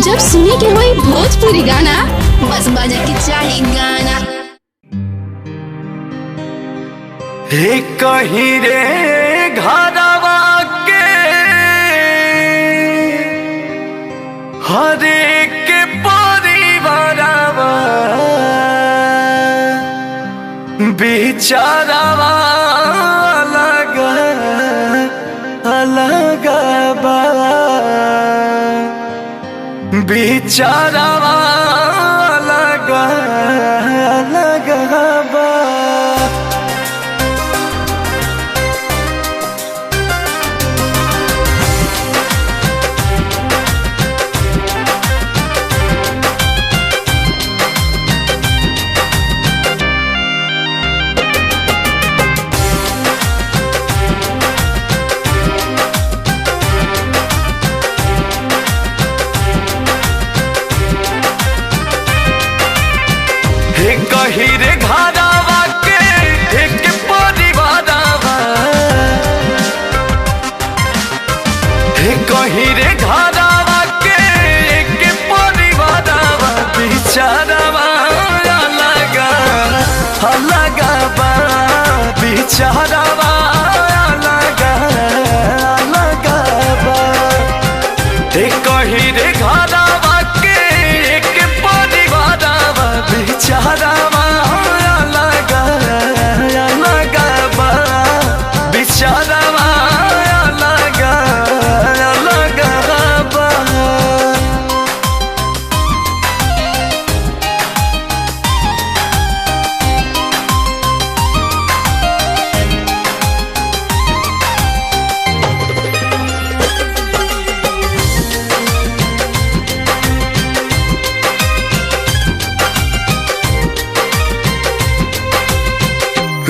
जब सुने के होई भोजपुरी गाना, बस बजे के चाही गाना। हे कहीं रे घरवा के हर एक परिवारवा बेचारावा अलग अलग बा, बेचारावा अलग अलग बा। कहीं रे घरवा के एक परिवारवा, कहीं रे घरवा के एक परिवारवा बेचारावा अलग अलग बा, बेचारावा अलग अलग बा। कहीं रे घरवा के एक परिवारवा बेचारावा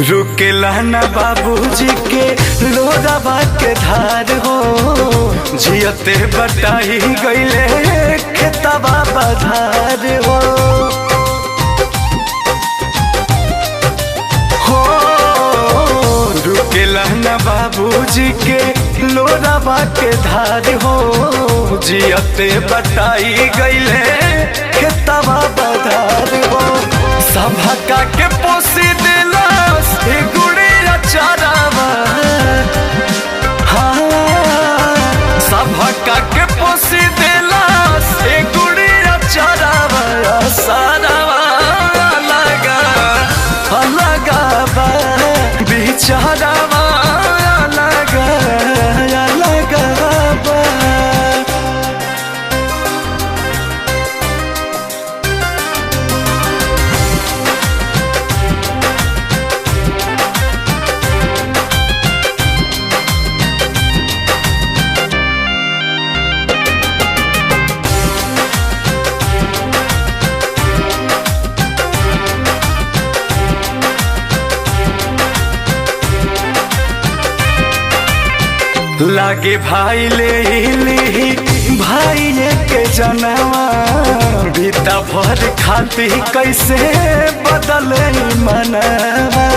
रुकेला न बाबूजी के लोरावा के धार हो, जियते बटाई गईले खेतवा बधार हो। रुकेला न बाबूजी के लोरावा के धार हो, जियते बटाई गईले खेतवा बधार हो। सभा के पोसी दिला गुड़िया चारावा, सभा के पोसी दिला गुड़िया चारावा सारावा अलग अलग बा, बेचारावा अलग अलग बा। लागे भाई ले भाई के जनवा, बीता भर खाती कैसे बदले मनवा।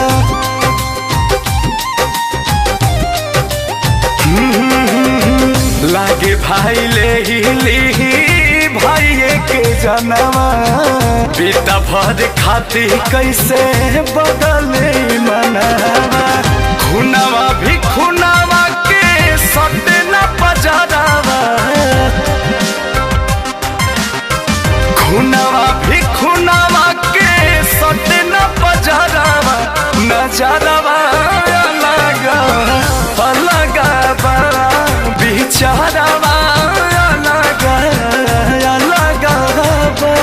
लागे भाई ले भाई के जनवा, बीता भर खाती कैसे बदले मनवा। खुनावा भी खुनावा सटे न बजारावा, खुनावा भी खुनावा के सटे न बजारावा। नजारावा अलग अलग बा, बेचारावा अलग अलग बा।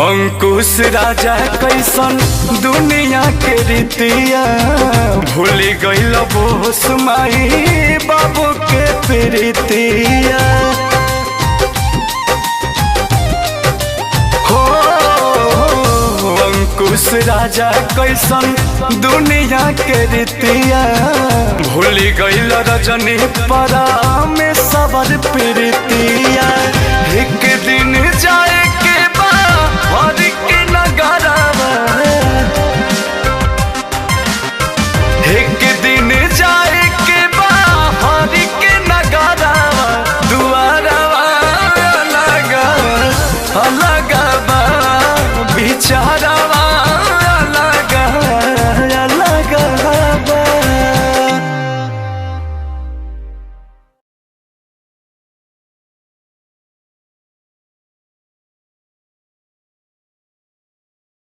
अंकुश राजा कैसन दुनिया के रीतिया, भूल गईल बोस माई बाबू के प्रीतिया। हो अंकुश राजा कैसन दुनिया के रीति गईल रजनी परा में सबर प्रीतिया एक